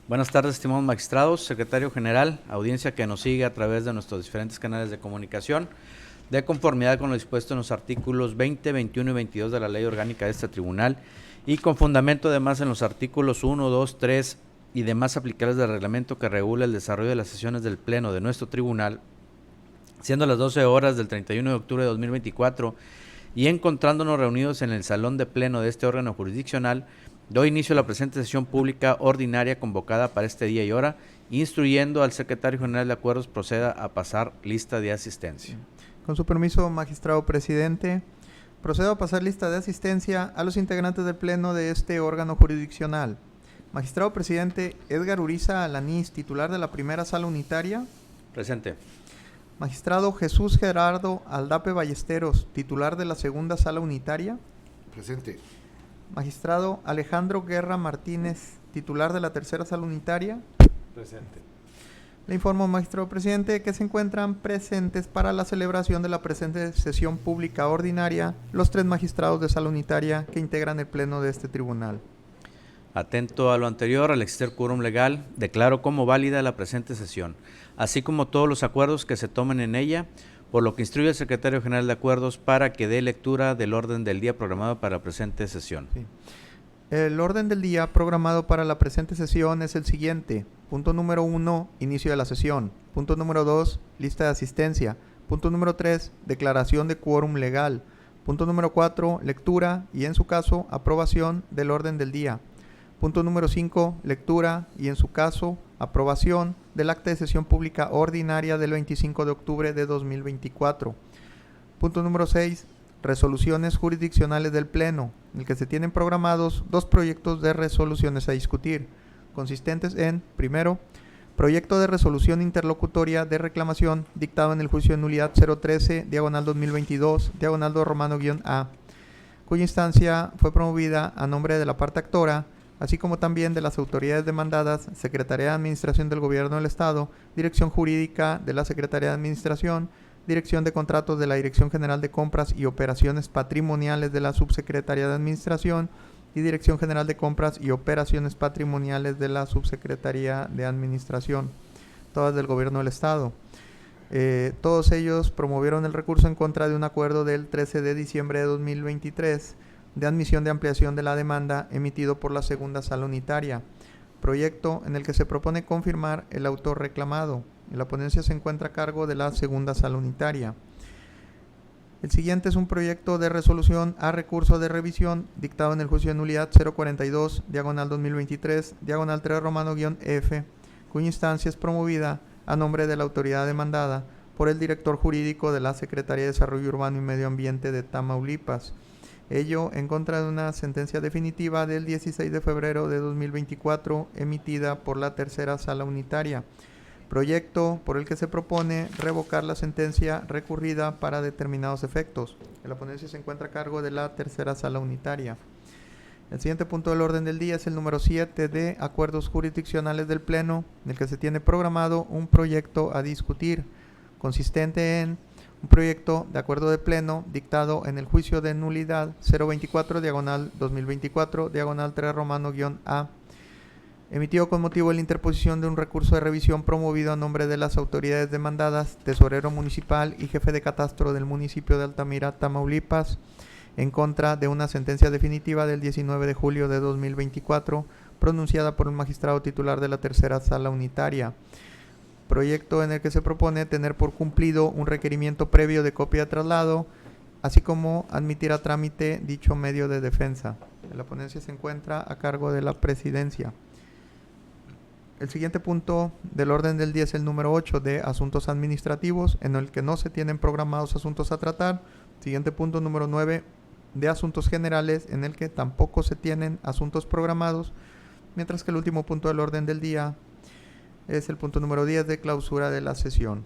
Buenas tardes, estimados magistrados, secretario general, audiencia que nos sigue a través de nuestros diferentes canales de comunicación, de conformidad con lo dispuesto en los artículos 20, 21 y 22 de la Ley Orgánica de este Tribunal y con fundamento además en los artículos 1, 2, 3 y demás aplicables del reglamento que regula el desarrollo de las sesiones del Pleno de nuestro Tribunal, siendo las 12 horas del 31 de octubre de 2024 y encontrándonos reunidos en el salón de pleno de este órgano jurisdiccional, doy inicio a la presente sesión pública ordinaria convocada para este día y hora, instruyendo al secretario general de acuerdos proceda a pasar lista de asistencia. Con su permiso, magistrado presidente, procedo a pasar lista de asistencia a los integrantes del pleno de este órgano jurisdiccional. Magistrado presidente Edgar Uriza Alanís, titular de la primera sala unitaria. Presente. Magistrado Jesús Gerardo Aldape Ballesteros, titular de la segunda sala unitaria. Presente. Magistrado Alejandro Guerra Martínez, titular de la tercera sala unitaria. Presente. Le informo, magistrado presidente, que se encuentran presentes para la celebración de la presente sesión pública ordinaria los 3 magistrados de sala unitaria que integran el pleno de este tribunal. Atento a lo anterior, al existir quórum legal, declaro como válida la presente sesión, así como todos los acuerdos que se tomen en ella, por lo que instruye al secretario general de acuerdos para que dé lectura del orden del día programado para la presente sesión. Sí. El orden del día programado para la presente sesión es el siguiente. Punto número 1, inicio de la sesión. Punto número 2, lista de asistencia. Punto número 3, declaración de quórum legal. Punto número 4, lectura y en su caso aprobación del orden del día. Punto número 5, lectura y en su caso aprobación del acta de sesión pública ordinaria del 25 de octubre de 2024. Punto número 6, resoluciones jurisdiccionales del Pleno, en el que se tienen programados 2 proyectos de resoluciones a discutir, consistentes en, primero, proyecto de resolución interlocutoria de reclamación dictado en el juicio de nulidad 013, diagonal 2022, diagonal 2 romano-A, cuya instancia fue promovida a nombre de la parte actora, así como también de las autoridades demandadas, Secretaría de Administración del Gobierno del Estado, Dirección Jurídica de la Secretaría de Administración, Dirección de Contratos de la Dirección General de Compras y Operaciones Patrimoniales de la Subsecretaría de Administración y Dirección General de Compras y Operaciones Patrimoniales de la Subsecretaría de Administración, todas del Gobierno del Estado. Todos ellos promovieron el recurso en contra de un acuerdo del 13 de diciembre de 2023 de admisión de ampliación de la demanda emitido por la segunda sala unitaria, proyecto en el que se propone confirmar el autor reclamado. La ponencia se encuentra a cargo de la segunda sala unitaria. El siguiente es un proyecto de resolución a recurso de revisión dictado en el juicio de nulidad 042, diagonal 2023, diagonal 3 romano-F, cuya instancia es promovida a nombre de la autoridad demandada por el director jurídico de la Secretaría de Desarrollo Urbano y Medio Ambiente de Tamaulipas. Ello en contra de una sentencia definitiva del 16 de febrero de 2024 emitida por la tercera sala unitaria. Proyecto por el que se propone revocar la sentencia recurrida para determinados efectos. La ponencia se encuentra a cargo de la tercera sala unitaria. El siguiente punto del orden del día es el número 7 de acuerdos jurisdiccionales del Pleno, en el que se tiene programado un proyecto a discutir, consistente en un proyecto de acuerdo de pleno dictado en el juicio de nulidad 024, diagonal 2024, diagonal 3 romano-A, emitido con motivo de la interposición de un recurso de revisión promovido a nombre de las autoridades demandadas, tesorero municipal y jefe de catastro del municipio de Altamira, Tamaulipas, en contra de una sentencia definitiva del 19 de julio de 2024, pronunciada por el magistrado titular de la tercera sala unitaria. Proyecto en el que se propone tener por cumplido un requerimiento previo de copia de traslado, así como admitir a trámite dicho medio de defensa. La ponencia se encuentra a cargo de la presidencia. El siguiente punto del orden del día es el número 8 de asuntos administrativos, en el que no se tienen programados asuntos a tratar. Siguiente punto número 9 de asuntos generales, en el que tampoco se tienen asuntos programados, mientras que el último punto del orden del día es el punto número 10 de clausura de la sesión.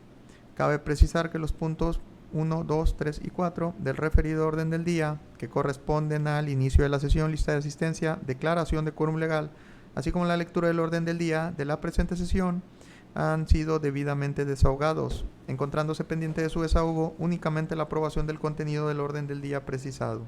Cabe precisar que los puntos 1, 2, 3 y 4 del referido orden del día, que corresponden al inicio de la sesión, lista de asistencia, declaración de quórum legal, así como la lectura del orden del día de la presente sesión, han sido debidamente desahogados, encontrándose pendiente de su desahogo únicamente la aprobación del contenido del orden del día precisado.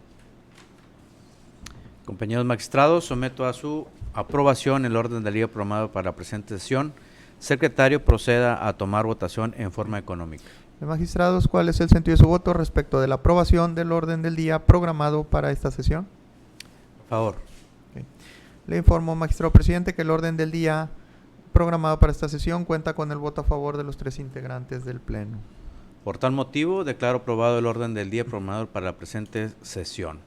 Compañeros magistrados, someto a su aprobación el orden del día programado para la presente sesión. Secretario, proceda a tomar votación en forma económica. Magistrados, ¿cuál es el sentido de su voto respecto de la aprobación del orden del día programado para esta sesión? A favor. Ok. Le informo, magistrado presidente, que el orden del día programado para esta sesión cuenta con el voto a favor de los 3 integrantes del Pleno. Por tal motivo, declaro aprobado el orden del día programado para la presente sesión.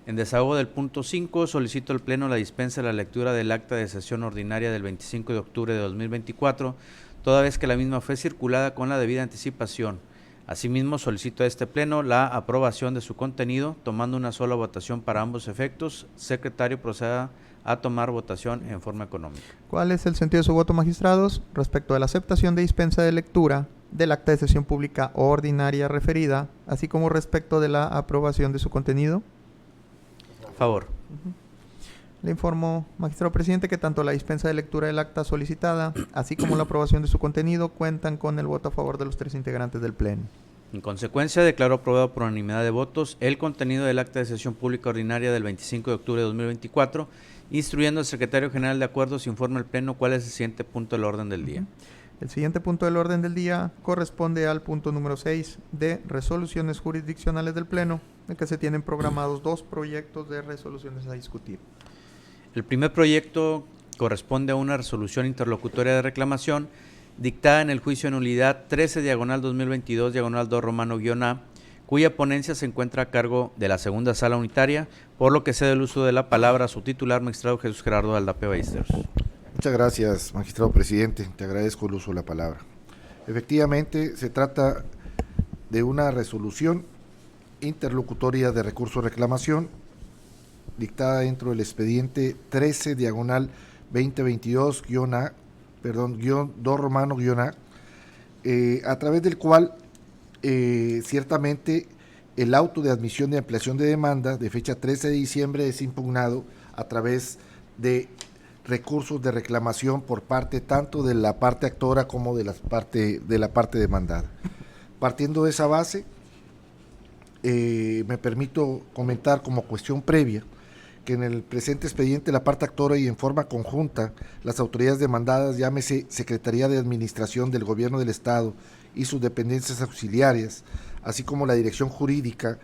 En desahogo del punto 5, solicito al Pleno la dispensa de la lectura del acta de sesión ordinaria del 25 de octubre de 2024, toda vez que la misma fue circulada con la debida anticipación. Asimismo, solicito a este Pleno la aprobación de su contenido, tomando una sola votación para ambos efectos. Secretario, proceda a tomar votación en forma económica. ¿Cuál es el sentido de su voto, magistrados, respecto de la aceptación de dispensa de lectura del acta de sesión pública ordinaria referida, así como respecto de la aprobación de su contenido? A favor. Le informo, magistrado presidente, que tanto la dispensa de lectura del acta solicitada, así como la aprobación de su contenido, cuentan con el voto a favor de los 3 integrantes del Pleno. En consecuencia, declaro aprobado por unanimidad de votos el contenido del acta de sesión pública ordinaria del 25 de octubre de 2024, instruyendo al secretario general de acuerdos informe al Pleno cuál es el siguiente punto del orden del día. El siguiente punto del orden del día corresponde al punto número 6 de resoluciones jurisdiccionales del Pleno, en que se tienen programados 2 proyectos de resoluciones a discutir. El primer proyecto corresponde a una resolución interlocutoria de reclamación dictada en el juicio de nulidad 13/2022/2 A, cuya ponencia se encuentra a cargo de la segunda sala unitaria, por lo que cedo el uso de la palabra a su titular, magistrado Jesús Gerardo Aldape Ballesteros. Muchas gracias, magistrado presidente. Te agradezco el uso de la palabra. Efectivamente, se trata de una resolución interlocutoria de recurso de reclamación dictada dentro del expediente 13/2022-2 A, a través del cual ciertamente el auto de admisión de ampliación de demanda de fecha 13 de diciembre es impugnado a través de recursos de reclamación por parte tanto de la parte actora como de la parte demandada. Partiendo de esa base, me permito comentar como cuestión previa que en el presente expediente la parte actora y en forma conjunta las autoridades demandadas, llámese Secretaría de Administración del Gobierno del Estado y sus dependencias auxiliares, así como la Dirección Jurídica,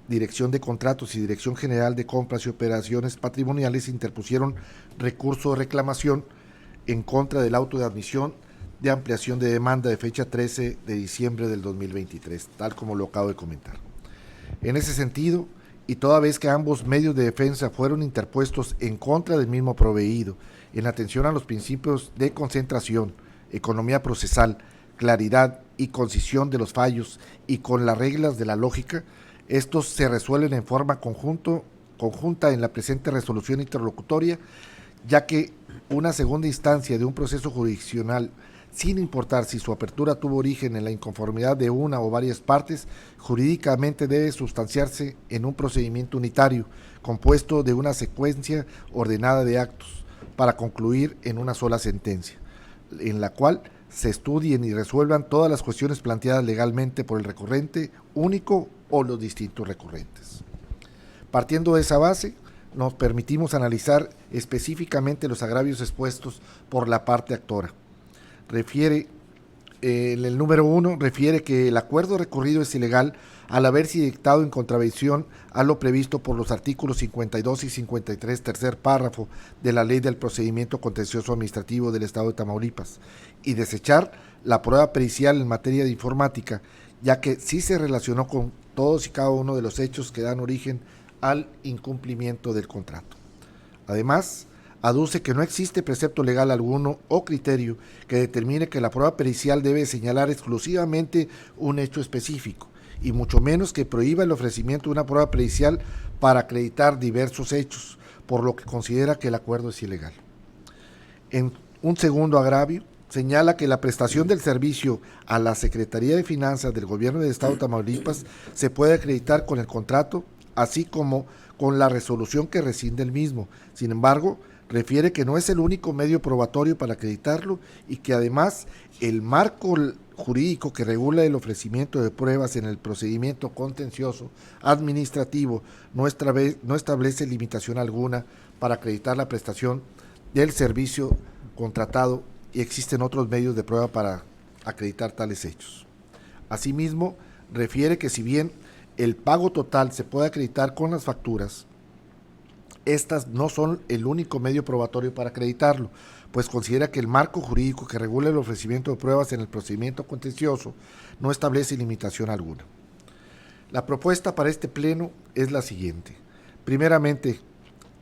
Dirección de Contratos y Dirección General de Compras y Operaciones Patrimoniales, interpusieron recurso de reclamación en contra del auto de admisión de ampliación de demanda de fecha 13 de diciembre del 2023, tal como lo acabo de comentar. En ese sentido, y toda vez que ambos medios de defensa fueron interpuestos en contra del mismo proveído, en atención a los principios de concentración, economía procesal, claridad y concisión de los fallos y con las reglas de la lógica, estos se resuelven en forma conjunta en la presente resolución interlocutoria, ya que una segunda instancia de un proceso jurisdiccional, sin importar si su apertura tuvo origen en la inconformidad de una o varias partes, jurídicamente debe sustanciarse en un procedimiento unitario, compuesto de una secuencia ordenada de actos, para concluir en una sola sentencia, en la cual se estudien y resuelvan todas las cuestiones planteadas legalmente por el recurrente único o los distintos recurrentes. Partiendo de esa base, nos permitimos analizar específicamente los agravios expuestos por la parte actora. El número 1 refiere que el acuerdo recurrido es ilegal al haberse dictado en contravención a lo previsto por los artículos 52 y 53, tercer párrafo de la Ley del Procedimiento Contencioso Administrativo del Estado de Tamaulipas, y desechar la prueba pericial en materia de informática, ya que sí se relacionó con todos y cada uno de los hechos que dan origen al incumplimiento del contrato. Además, aduce que no existe precepto legal alguno o criterio que determine que la prueba pericial debe señalar exclusivamente un hecho específico, y mucho menos que prohíba el ofrecimiento de una prueba pericial para acreditar diversos hechos, por lo que considera que el acuerdo es ilegal. En un segundo agravio, señala que la prestación del servicio a la Secretaría de Finanzas del Gobierno del Estado de Tamaulipas se puede acreditar con el contrato, así como con la resolución que rescinde el mismo. Sin embargo, refiere que no es el único medio probatorio para acreditarlo y que además el marco jurídico que regula el ofrecimiento de pruebas en el procedimiento contencioso administrativo no establece limitación alguna para acreditar la prestación del servicio contratado y existen otros medios de prueba para acreditar tales hechos. Asimismo, refiere que si bien el pago total se puede acreditar con las facturas, estas no son el único medio probatorio para acreditarlo, pues considera que el marco jurídico que regula el ofrecimiento de pruebas en el procedimiento contencioso no establece limitación alguna. La propuesta para este pleno es la siguiente. Primeramente,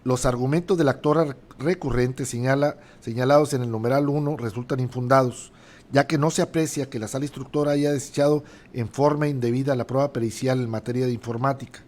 los argumentos del actor recurrente señalados en el numeral 1 resultan infundados, ya que no se aprecia que la sala instructora haya desechado en forma indebida la prueba pericial en materia de informática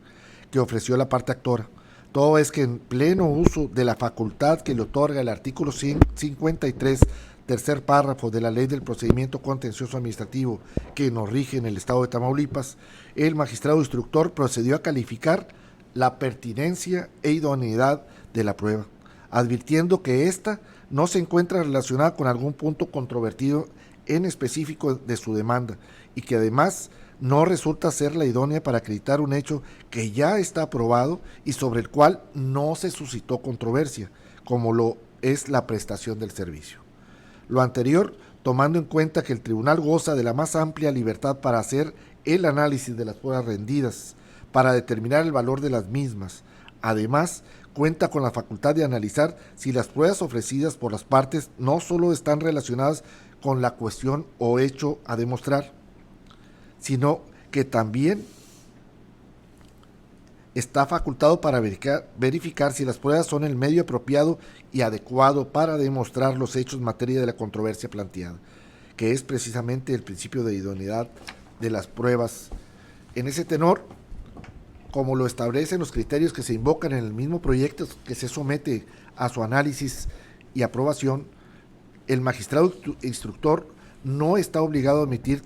que ofreció la parte actora. Todo es que en pleno uso de la facultad que le otorga el artículo 53, tercer párrafo de la Ley del Procedimiento Contencioso Administrativo que nos rige en el Estado de Tamaulipas, el magistrado instructor procedió a calificar la pertinencia e idoneidad de la prueba, advirtiendo que ésta no se encuentra relacionada con algún punto controvertido en específico de su demanda y que además no resulta ser la idónea para acreditar un hecho que ya está aprobado y sobre el cual no se suscitó controversia, como lo es la prestación del servicio. Lo anterior, tomando en cuenta que el tribunal goza de la más amplia libertad para hacer el análisis de las pruebas rendidas, para determinar el valor de las mismas. Además, cuenta con la facultad de analizar si las pruebas ofrecidas por las partes no solo están relacionadas con la cuestión o hecho a demostrar, sino que también está facultado para verificar si las pruebas son el medio apropiado y adecuado para demostrar los hechos en materia de la controversia planteada, que es precisamente el principio de idoneidad de las pruebas. En ese tenor, como lo establecen los criterios que se invocan en el mismo proyecto que se somete a su análisis y aprobación, el magistrado instructor no está obligado a emitir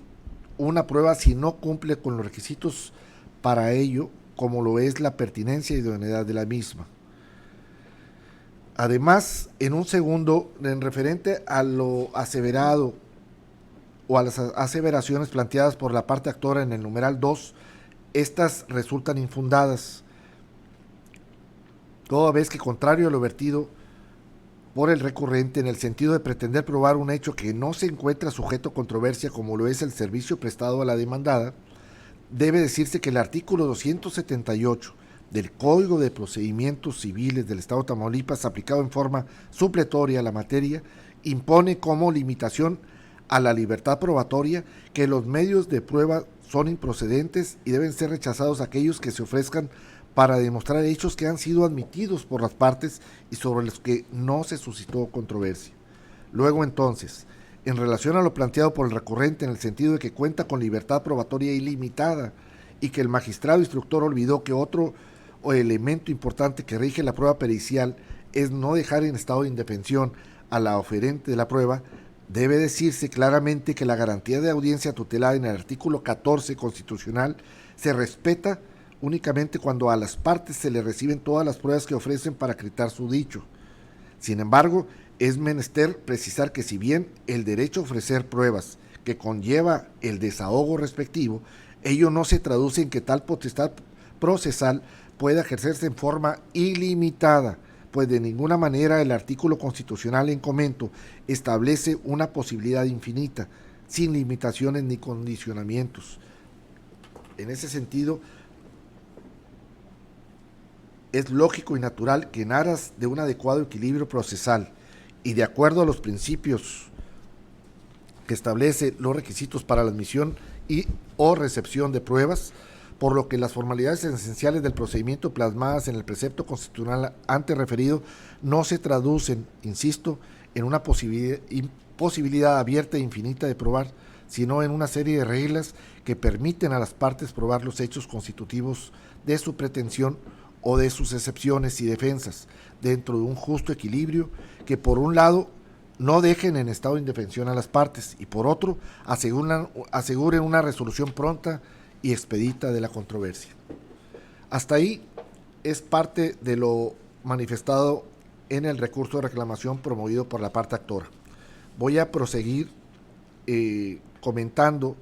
una prueba si no cumple con los requisitos para ello, como lo es la pertinencia y idoneidad de la misma. Además, en un segundo, en referente a lo aseverado o a las aseveraciones planteadas por la parte actora en el numeral 2, estas resultan infundadas, toda vez que contrario a lo vertido por el recurrente en el sentido de pretender probar un hecho que no se encuentra sujeto a controversia como lo es el servicio prestado a la demandada, debe decirse que el artículo 278 del Código de Procedimientos Civiles del Estado de Tamaulipas, aplicado en forma supletoria a la materia, impone como limitación a la libertad probatoria que los medios de prueba son improcedentes y deben ser rechazados aquellos que se ofrezcan para demostrar hechos que han sido admitidos por las partes y sobre los que no se suscitó controversia. Luego entonces, en relación a lo planteado por el recurrente en el sentido de que cuenta con libertad probatoria ilimitada y que el magistrado instructor olvidó que otro elemento importante que rige la prueba pericial es no dejar en estado de indefensión a la oferente de la prueba, debe decirse claramente que la garantía de audiencia tutelada en el artículo 14 constitucional se respeta únicamente cuando a las partes se le reciben todas las pruebas que ofrecen para acreditar su dicho. Sin embargo, es menester precisar que si bien el derecho a ofrecer pruebas que conlleva el desahogo respectivo, ello no se traduce en que tal potestad procesal pueda ejercerse en forma ilimitada, pues de ninguna manera el artículo constitucional en comento establece una posibilidad infinita, sin limitaciones ni condicionamientos. En ese sentido, es lógico y natural que en aras de un adecuado equilibrio procesal y de acuerdo a los principios que establece los requisitos para la admisión y o recepción de pruebas, por lo que las formalidades esenciales del procedimiento plasmadas en el precepto constitucional antes referido no se traducen, insisto, en una posibilidad abierta e infinita de probar, sino en una serie de reglas que permiten a las partes probar los hechos constitutivos de su pretensión o de sus excepciones y defensas, dentro de un justo equilibrio que por un lado no dejen en estado de indefensión a las partes y por otro aseguren una resolución pronta y expedita de la controversia. Hasta ahí es parte de lo manifestado en el recurso de reclamación promovido por la parte actora. Voy a proseguir comentando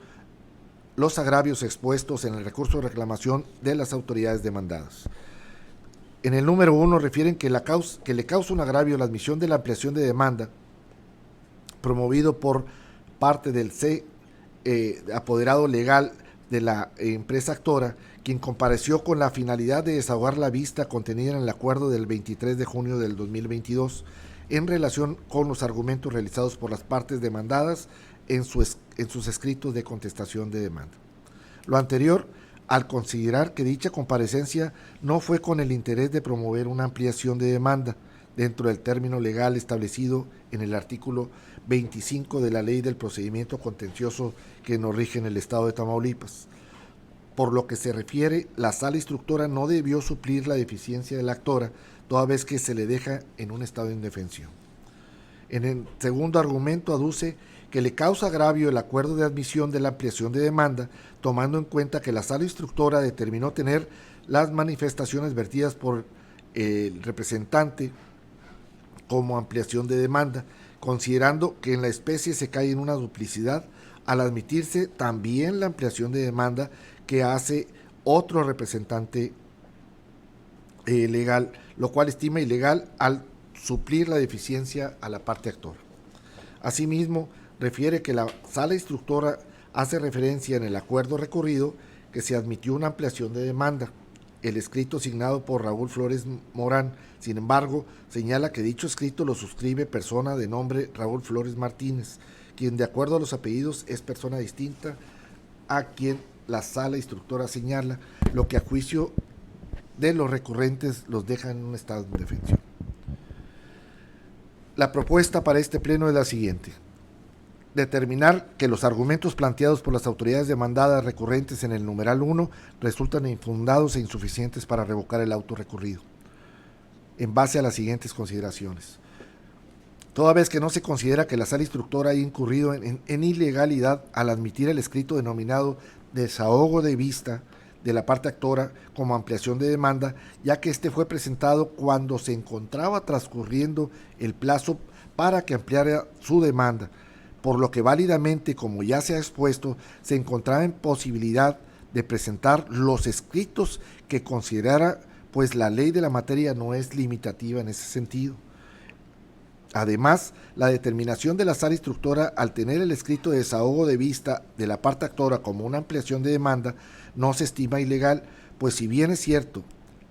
los agravios expuestos en el recurso de reclamación de las autoridades demandadas. En el número 1 refieren que le causa un agravio la admisión de la ampliación de demanda promovido por parte del apoderado legal de la empresa actora, quien compareció con la finalidad de desahogar la vista contenida en el acuerdo del 23 de junio del 2022 en relación con los argumentos realizados por las partes demandadas en sus escritos de contestación de demanda. Lo anterior, al considerar que dicha comparecencia no fue con el interés de promover una ampliación de demanda dentro del término legal establecido en el artículo 25 de la Ley del Procedimiento Contencioso que nos rige en el Estado de Tamaulipas. Por lo que se refiere, la sala instructora no debió suplir la deficiencia de la actora, toda vez que se le deja en un estado de indefensión. En el segundo argumento aduce que le causa agravio el acuerdo de admisión de la ampliación de demanda, tomando en cuenta que la sala instructora determinó tener las manifestaciones vertidas por el representante como ampliación de demanda, considerando que en la especie se cae en una duplicidad al admitirse también la ampliación de demanda que hace otro representante legal, lo cual estima ilegal al suplir la deficiencia a la parte actora. Asimismo, refiere que la sala instructora hace referencia en el acuerdo recurrido que se admitió una ampliación de demanda, el escrito signado por Raúl Flores Morán. Sin embargo, señala que dicho escrito lo suscribe persona de nombre Raúl Flores Martínez, quien de acuerdo a los apellidos es persona distinta a quien la sala instructora señala, lo que a juicio de los recurrentes los deja en un estado de indefensión. La propuesta para este pleno es la siguiente: determinar que los argumentos planteados por las autoridades demandadas recurrentes en el numeral 1 resultan infundados e insuficientes para revocar el auto recurrido, en base a las siguientes consideraciones. Toda vez que no se considera que la sala instructora haya incurrido en ilegalidad al admitir el escrito denominado desahogo de vista de la parte actora como ampliación de demanda, ya que este fue presentado cuando se encontraba transcurriendo el plazo para que ampliara su demanda, por lo que válidamente, como ya se ha expuesto, se encontraba en posibilidad de presentar los escritos que considerara, pues la ley de la materia no es limitativa en ese sentido. Además, la determinación de la sala instructora al tener el escrito de desahogo de vista de la parte actora como una ampliación de demanda no se estima ilegal, pues si bien es cierto,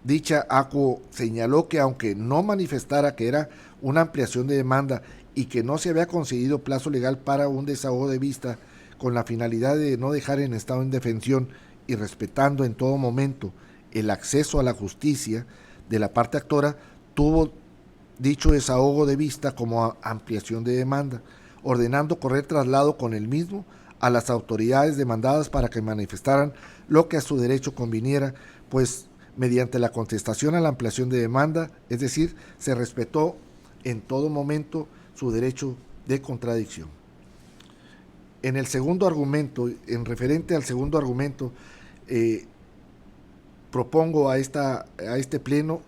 dicha acuo señaló que aunque no manifestara que era una ampliación de demanda y que no se había concedido plazo legal para un desahogo de vista con la finalidad de no dejar en estado de indefensión y respetando en todo momento el acceso a la justicia de la parte actora, tuvo dicho desahogo de vista como ampliación de demanda, ordenando correr traslado con el mismo a las autoridades demandadas para que manifestaran lo que a su derecho conviniera, pues mediante la contestación a la ampliación de demanda, es decir, se respetó en todo momento su derecho de contradicción. En el segundo argumento, en referente al segundo argumento, propongo a este pleno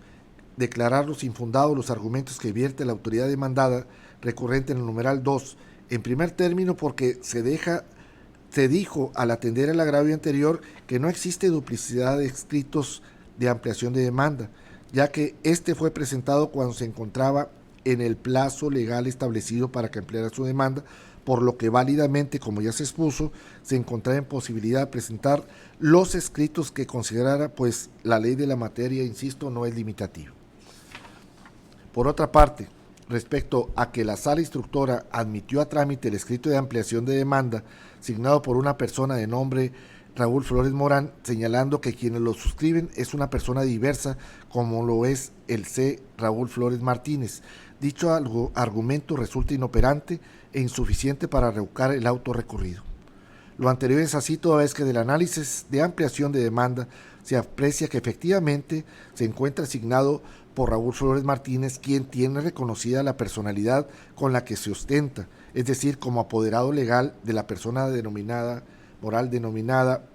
declararlos infundados los argumentos que vierte la autoridad demandada recurrente en el numeral 2, en primer término porque se dijo al atender el agravio anterior que no existe duplicidad de escritos de ampliación de demanda, ya que este fue presentado cuando se encontraba en el plazo legal establecido para que ampliara su demanda, por lo que válidamente, como ya se expuso, se encontraba en posibilidad de presentar los escritos que considerara, pues la ley de la materia, insisto, no es limitativa. Por otra parte, respecto a que la sala instructora admitió a trámite el escrito de ampliación de demanda signado por una persona de nombre Raúl Flores Morán, señalando que quienes lo suscriben es una persona diversa como lo es el C. Raúl Flores Martínez. Dicho argumento resulta inoperante e insuficiente para revocar el auto recurrido. Lo anterior es así toda vez que del análisis de ampliación de demanda se aprecia que efectivamente se encuentra asignado por Raúl Flores Martínez, quien tiene reconocida la personalidad con la que se ostenta, es decir, como apoderado legal de la persona moral denominada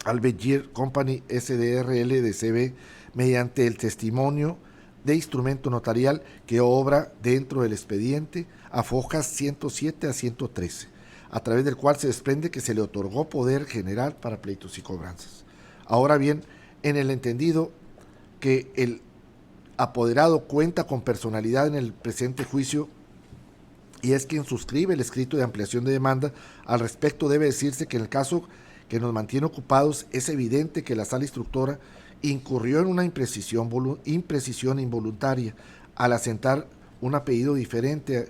Albegir Company SDRL de CB, mediante el testimonio de instrumento notarial que obra dentro del expediente a fojas 107 a 113, a través del cual se desprende que se le otorgó poder general para pleitos y cobranzas. Ahora bien, en el entendido que el apoderado cuenta con personalidad en el presente juicio y es quien suscribe el escrito de ampliación de demanda. Al respecto debe decirse que en el caso que nos mantiene ocupados es evidente que la sala instructora incurrió en una imprecisión involuntaria al asentar un apellido diferente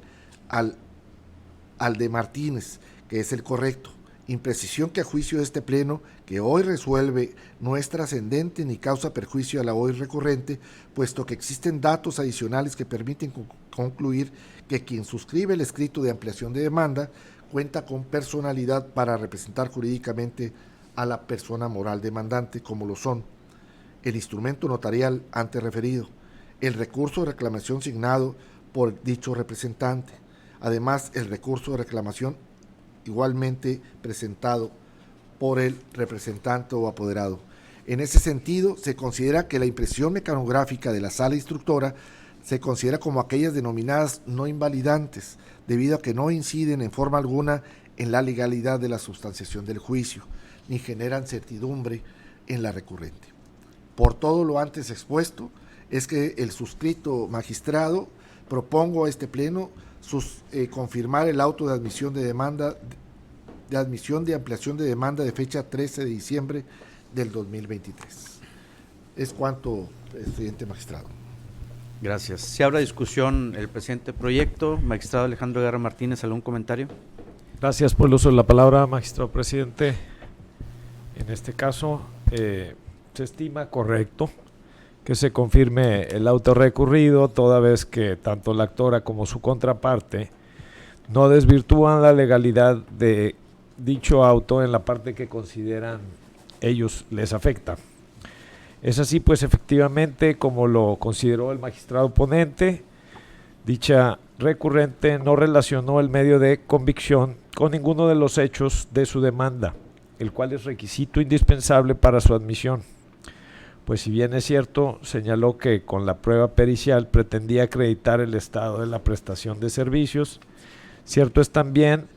al de Martínez, que es el correcto. Imprecisión que a juicio de este pleno, que hoy resuelve, no es trascendente ni causa perjuicio a la hoy recurrente, puesto que existen datos adicionales que permiten concluir que quien suscribe el escrito de ampliación de demanda cuenta con personalidad para representar jurídicamente a la persona moral demandante, como lo son el instrumento notarial antes referido, el recurso de reclamación signado por dicho representante, además el recurso de reclamación igualmente presentado por el representante o apoderado. En ese sentido, se considera que la impresión mecanográfica de la sala instructora se considera como aquellas denominadas no invalidantes, debido a que no inciden en forma alguna en la legalidad de la sustanciación del juicio, ni generan certidumbre en la recurrente. Por todo lo antes expuesto, es que el suscrito magistrado propongo a este pleno confirmar el auto de admisión de demanda, de admisión de ampliación de demanda de fecha 13 de diciembre del 2023. Es cuanto, presidente magistrado. Gracias. Se abre discusión el presente proyecto. Magistrado Alejandro Guerra Martínez, ¿algún comentario? Gracias por el uso de la palabra, magistrado presidente. En este caso, se estima correcto que se confirme el auto recurrido, toda vez que tanto la actora como su contraparte no desvirtúan la legalidad de dicho auto en la parte que consideran ellos les afecta. Es así, pues efectivamente, como lo consideró el magistrado ponente, dicha recurrente no relacionó el medio de convicción con ninguno de los hechos de su demanda, el cual es requisito indispensable para su admisión. Pues si bien es cierto, señaló que con la prueba pericial pretendía acreditar el estado de la prestación de servicios, cierto es también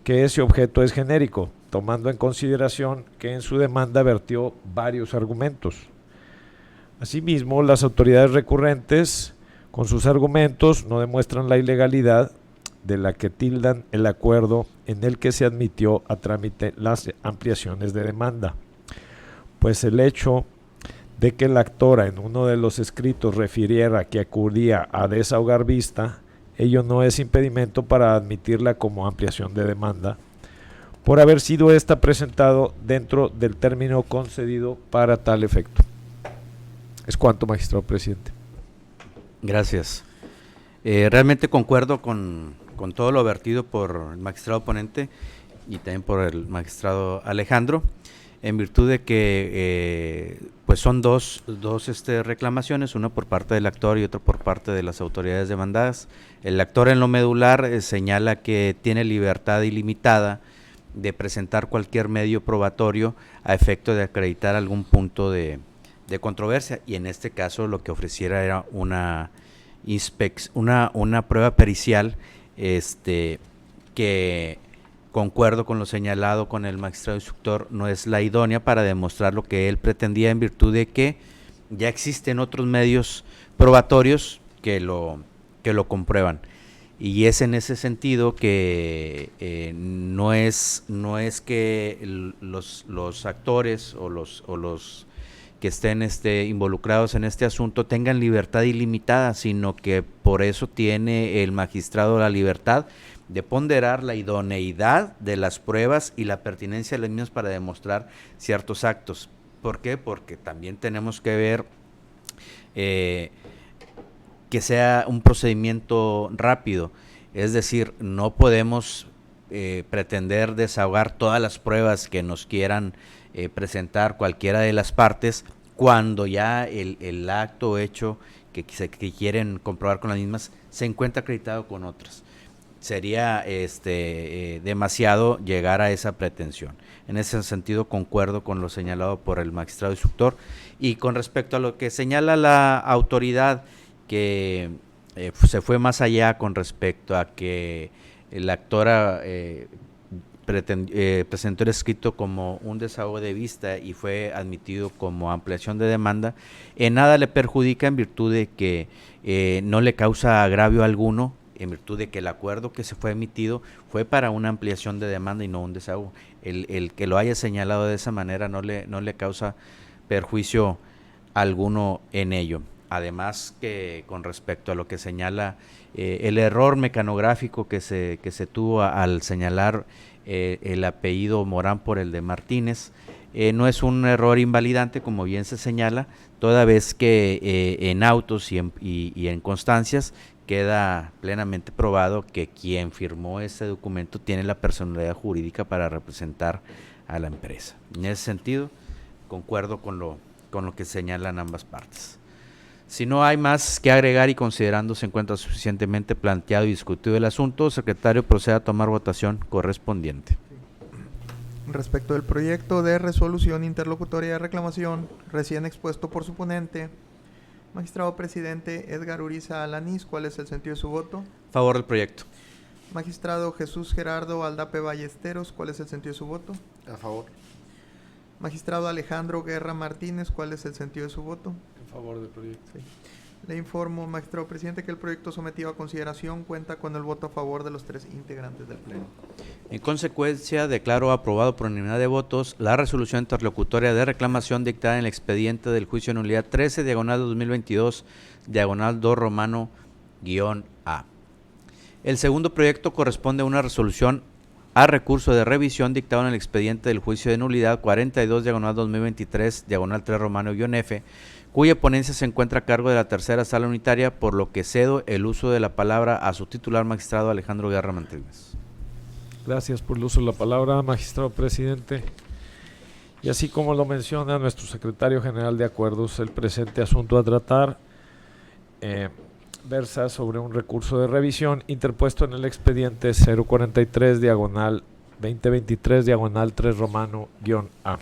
que ese objeto es genérico, tomando en consideración que en su demanda vertió varios argumentos. Asimismo, las autoridades recurrentes, con sus argumentos, no demuestran la ilegalidad de la que tildan el acuerdo en el que se admitió a trámite las ampliaciones de demanda, pues el hecho de que la actora en uno de los escritos refiriera que acudía a desahogar vista, ello no es impedimento para admitirla como ampliación de demanda, por haber sido ésta presentado dentro del término concedido para tal efecto. Es cuanto, magistrado presidente. Gracias. Realmente concuerdo con todo lo vertido por el magistrado ponente y también por el magistrado Alejandro, en virtud de que pues son dos reclamaciones, una por parte del actor y otra por parte de las autoridades demandadas. El actor en lo medular señala que tiene libertad ilimitada de presentar cualquier medio probatorio a efecto de acreditar algún punto de controversia, y en este caso lo que ofreciera era una prueba pericial que, concuerdo con lo señalado con el magistrado instructor, no es la idónea para demostrar lo que él pretendía, en virtud de que ya existen otros medios probatorios que lo comprueban. Y es en ese sentido que no es que los actores o los que estén involucrados en este asunto tengan libertad ilimitada, sino que por eso tiene el magistrado la libertad de ponderar la idoneidad de las pruebas y la pertinencia de las mismas para demostrar ciertos actos. ¿Por qué? Porque también tenemos que ver que sea un procedimiento rápido, es decir, no podemos pretender desahogar todas las pruebas que nos quieran presentar cualquiera de las partes cuando ya el acto hecho que quieren comprobar con las mismas se encuentra acreditado con otras. Sería demasiado llegar a esa pretensión. En ese sentido concuerdo con lo señalado por el magistrado instructor. Y con respecto a lo que señala la autoridad, que se fue más allá con respecto a que la actora presentó el escrito como un desahogo de vista y fue admitido como ampliación de demanda, en nada le perjudica en virtud de que no le causa agravio alguno, en virtud de que el acuerdo que se fue emitido fue para una ampliación de demanda y no un desahogo. El que lo haya señalado de esa manera no le causa perjuicio alguno en ello. Además que con respecto a lo que señala el error mecanográfico que se tuvo al señalar el apellido Morán por el de Martínez, no es un error invalidante, como bien se señala, toda vez que en autos y en constancias queda plenamente probado que quien firmó ese documento tiene la personalidad jurídica para representar a la empresa. En ese sentido, concuerdo con lo que señalan ambas partes. Si no hay más que agregar y considerando se encuentra suficientemente planteado y discutido el asunto, secretario, procede a tomar votación correspondiente. Respecto del proyecto de resolución interlocutoria de reclamación recién expuesto por su ponente, magistrado presidente Edgar Uriza Alanís, ¿cuál es el sentido de su voto? Favor del proyecto. Magistrado Jesús Gerardo Aldape Ballesteros, ¿cuál es el sentido de su voto? A favor. Magistrado Alejandro Guerra Martínez, ¿cuál es el sentido de su voto? En favor del proyecto. Sí. Le informo, magistrado presidente, que el proyecto sometido a consideración cuenta con el voto a favor de los 3 integrantes del Pleno. En consecuencia, declaro aprobado por unanimidad de votos la resolución interlocutoria de reclamación dictada en el expediente del juicio de nulidad 13, diagonal 2022, diagonal 2 romano, guión A. El segundo proyecto corresponde a una resolución a recurso de revisión dictado en el expediente del juicio de nulidad 42, diagonal 2023, diagonal 3 romano, guión F, cuya ponencia se encuentra a cargo de la tercera sala unitaria, por lo que cedo el uso de la palabra a su titular, magistrado Alejandro Guerra Martínez. Gracias por el uso de la palabra, magistrado presidente. Y así como lo menciona nuestro secretario general de acuerdos, el presente asunto a tratar versa sobre un recurso de revisión interpuesto en el expediente 043, diagonal 2023, diagonal 3 romano, guión A.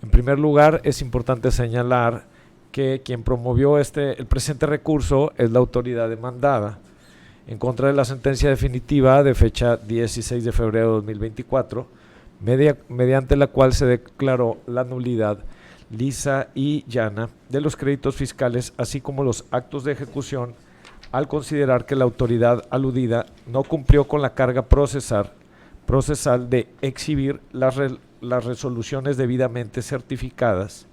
En primer lugar, es importante señalar que quien promovió el presente recurso es la autoridad demandada en contra de la sentencia definitiva de fecha 16 de febrero de 2024, mediante la cual se declaró la nulidad lisa y llana de los créditos fiscales, así como los actos de ejecución, al considerar que la autoridad aludida no cumplió con la carga procesal de exhibir las resoluciones debidamente certificadas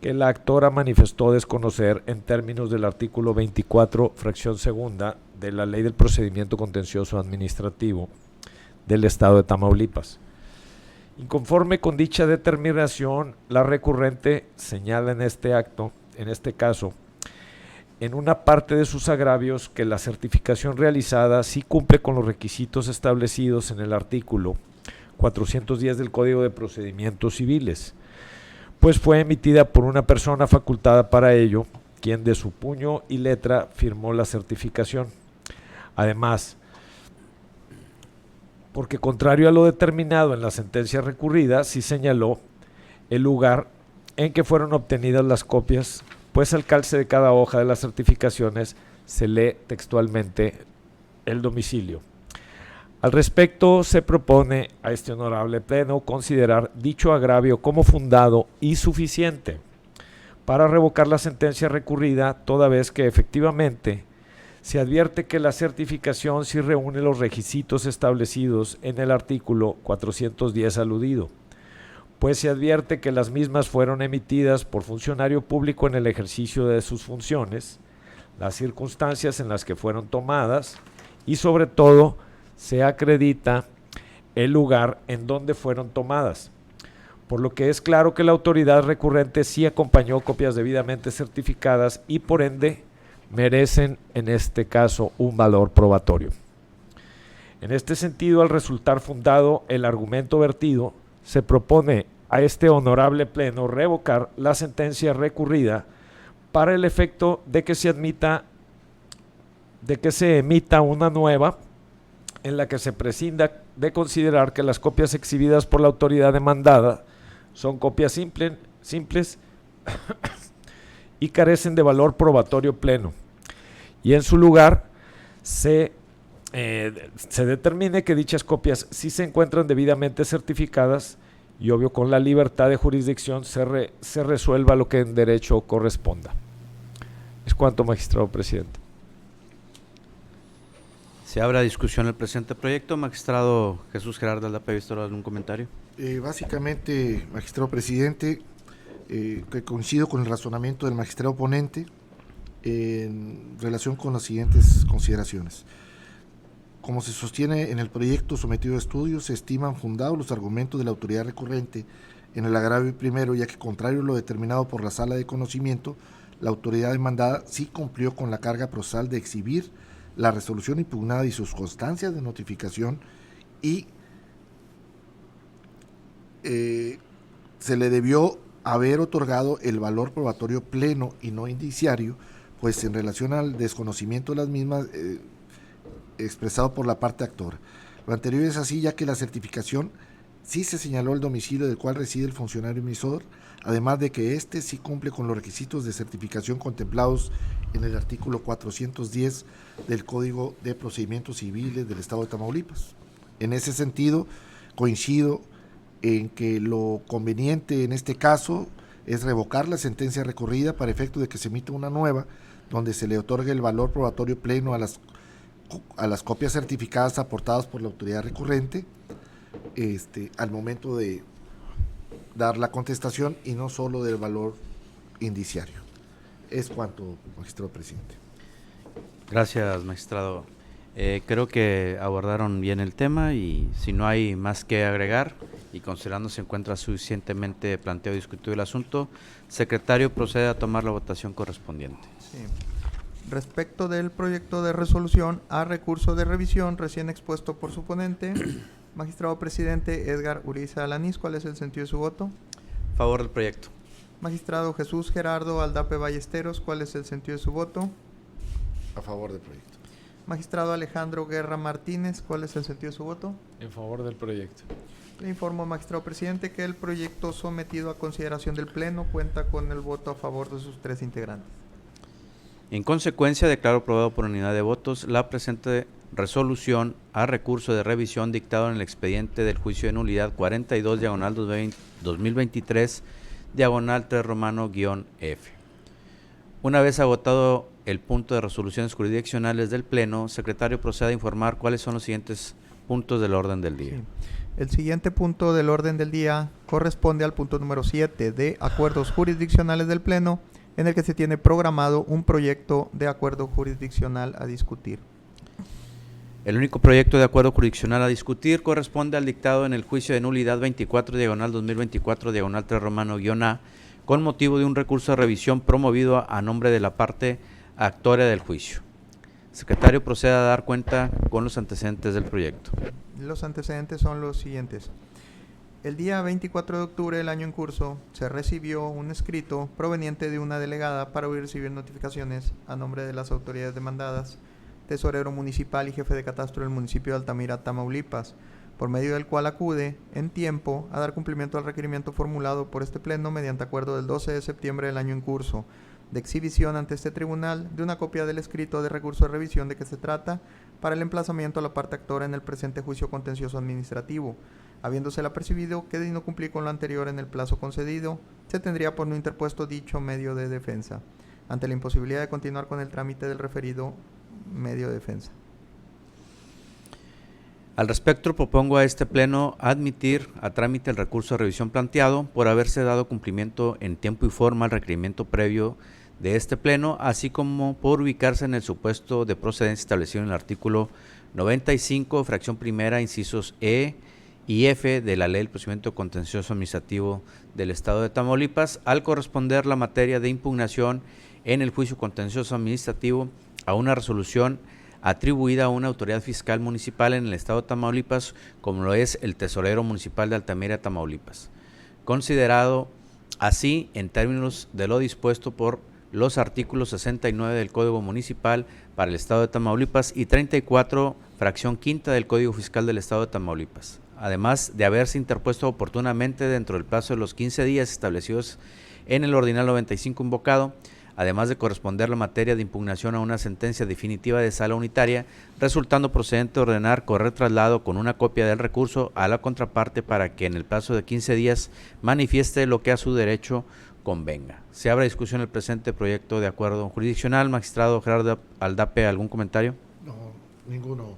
que la actora manifestó desconocer en términos del artículo 24, fracción segunda de la Ley del Procedimiento Contencioso Administrativo del Estado de Tamaulipas. Inconforme con dicha determinación, la recurrente señala en este caso, en una parte de sus agravios, que la certificación realizada sí cumple con los requisitos establecidos en el artículo 410 del Código de Procedimientos Civiles, pues fue emitida por una persona facultada para ello, quien de su puño y letra firmó la certificación. Además, porque contrario a lo determinado en la sentencia recurrida, sí señaló el lugar en que fueron obtenidas las copias, pues al calce de cada hoja de las certificaciones se lee textualmente el domicilio. Al respecto, se propone a este honorable pleno considerar dicho agravio como fundado y suficiente para revocar la sentencia recurrida, toda vez que efectivamente se advierte que la certificación sí reúne los requisitos establecidos en el artículo 410 aludido, pues se advierte que las mismas fueron emitidas por funcionario público en el ejercicio de sus funciones, las circunstancias en las que fueron tomadas y sobre todo se acredita el lugar en donde fueron tomadas, por lo que es claro que la autoridad recurrente sí acompañó copias debidamente certificadas y por ende merecen en este caso un valor probatorio. En este sentido, al resultar fundado el argumento vertido, se propone a este honorable pleno revocar la sentencia recurrida para el efecto de que se emita una nueva en la que se prescinda de considerar que las copias exhibidas por la autoridad demandada son copias simples y carecen de valor probatorio pleno, y en su lugar se se determine que dichas copias sí se encuentran debidamente certificadas y obvio con la libertad de jurisdicción se resuelva lo que en derecho corresponda. Es cuanto, magistrado presidente. Se abre a discusión el presente proyecto. Magistrado Jesús Gerardo Aldapa Vístoro, ¿algún comentario? Básicamente, magistrado presidente, que coincido con el razonamiento del magistrado ponente en relación con las siguientes consideraciones. Como se sostiene en el proyecto sometido a estudio, se estiman fundados los argumentos de la autoridad recurrente en el agravio primero, ya que contrario a lo determinado por la sala de conocimiento, la autoridad demandada sí cumplió con la carga procesal de exhibir la resolución impugnada y sus constancias de notificación y se le debió haber otorgado el valor probatorio pleno y no indiciario, pues en relación al desconocimiento de las mismas expresado por la parte actora. Lo anterior es así, ya que la certificación sí se señaló el domicilio del cual reside el funcionario emisor, además de que éste sí cumple con los requisitos de certificación contemplados en el artículo 410 del Código de Procedimientos Civiles del Estado de Tamaulipas. En ese sentido, coincido en que lo conveniente en este caso es revocar la sentencia recurrida para efecto de que se emita una nueva, donde se le otorgue el valor probatorio pleno a las copias certificadas aportadas por la autoridad recurrente al momento de dar la contestación y no solo del valor indiciario. Es cuanto, magistrado presidente. Gracias, magistrado. Creo que abordaron bien el tema y si no hay más que agregar y considerando se encuentra suficientemente planteado y discutido el asunto, secretario procede a tomar la votación correspondiente. Sí. Respecto del proyecto de resolución a recurso de revisión recién expuesto por su ponente, magistrado presidente Edgar Uriza Alanís, ¿cuál es el sentido de su voto? Favor del proyecto. Magistrado Jesús Gerardo Aldape Ballesteros, ¿cuál es el sentido de su voto? A favor del proyecto. Magistrado Alejandro Guerra Martínez, ¿cuál es el sentido de su voto? En favor del proyecto. Le informo, magistrado presidente, que el proyecto sometido a consideración del Pleno cuenta con el voto a favor de sus 3 integrantes. En consecuencia, declaro aprobado por unidad de votos la presente resolución a recurso de revisión dictado en el expediente del juicio de nulidad 42/2023 /3 romano-F. Una vez agotado el punto de resoluciones jurisdiccionales del Pleno, secretario procede a informar cuáles son los siguientes puntos del orden del día. Sí. El siguiente punto del orden del día corresponde al punto número 7 de acuerdos jurisdiccionales del Pleno, en el que se tiene programado un proyecto de acuerdo jurisdiccional a discutir. El único proyecto de acuerdo jurisdiccional a discutir corresponde al dictado en el juicio de nulidad 24/2024/3 romano-A, con motivo de un recurso de revisión promovido a nombre de la parte actora del juicio. Secretario procede a dar cuenta con los antecedentes del proyecto. Los antecedentes son los siguientes. El día 24 de octubre del año en curso se recibió un escrito proveniente de una delegada para recibir notificaciones a nombre de las autoridades demandadas, tesorero municipal y jefe de catastro del municipio de Altamira, Tamaulipas, por medio del cual acude en tiempo a dar cumplimiento al requerimiento formulado por este Pleno mediante acuerdo del 12 de septiembre del año en curso, de exhibición ante este tribunal de una copia del escrito de recurso de revisión de que se trata para el emplazamiento a la parte actora en el presente juicio contencioso administrativo. Habiéndosela percibido que de no cumplir con lo anterior en el plazo concedido, se tendría por no interpuesto dicho medio de defensa, ante la imposibilidad de continuar con el trámite del referido medio de defensa. Al respecto, propongo a este Pleno admitir a trámite el recurso de revisión planteado por haberse dado cumplimiento en tiempo y forma al requerimiento previo de este Pleno, así como por ubicarse en el supuesto de procedencia establecido en el artículo 95, fracción primera, incisos E y F de la Ley del Procedimiento Contencioso Administrativo del Estado de Tamaulipas, al corresponder la materia de impugnación en el juicio contencioso administrativo a una resolución atribuida a una autoridad fiscal municipal en el Estado de Tamaulipas, como lo es el tesorero municipal de Altamira, Tamaulipas, considerado así en términos de lo dispuesto por los artículos 69 del Código Municipal para el Estado de Tamaulipas y 34, fracción quinta del Código Fiscal del Estado de Tamaulipas, además de haberse interpuesto oportunamente dentro del plazo de los 15 días establecidos en el Ordinal 95 invocado, además de corresponder la materia de impugnación a una sentencia definitiva de sala unitaria, resultando procedente ordenar correr traslado con una copia del recurso a la contraparte para que en el plazo de 15 días manifieste lo que a su derecho convenga. Se abre discusión el presente proyecto de acuerdo jurisdiccional. Magistrado Gerardo Aldape, ¿algún comentario? No, ninguno,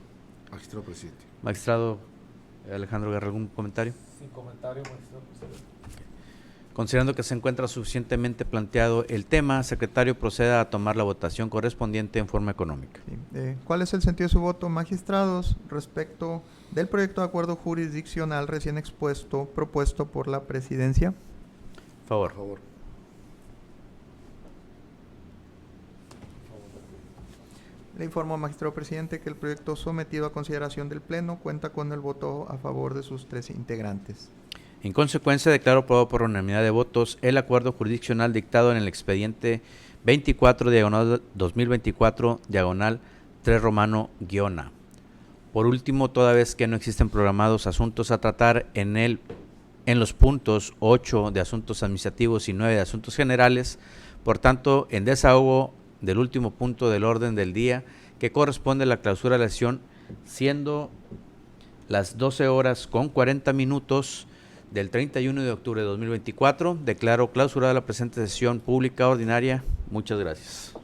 magistrado presidente. Magistrado Alejandro Guerra, ¿algún comentario? Sin comentario, magistrado presidente. Considerando que se encuentra suficientemente planteado el tema, secretario, proceda a tomar la votación correspondiente en forma económica. Sí. ¿Cuál es el sentido de su voto, magistrados, respecto del proyecto de acuerdo jurisdiccional recién expuesto, propuesto por la presidencia? Favor. Por favor. Le informo, magistrado presidente, que el proyecto sometido a consideración del Pleno cuenta con el voto a favor de sus 3 integrantes. En consecuencia, declaro aprobado por unanimidad de votos el acuerdo jurisdiccional dictado en el expediente 24/2024/3 Por último, toda vez que no existen programados asuntos a tratar en los puntos 8 de asuntos administrativos y 9 de asuntos generales, por tanto, en desahogo del último punto del orden del día, que corresponde a la clausura de la sesión, siendo las 12:40 del 31 de octubre de 2024, declaro clausurada la presente sesión pública ordinaria. Muchas gracias.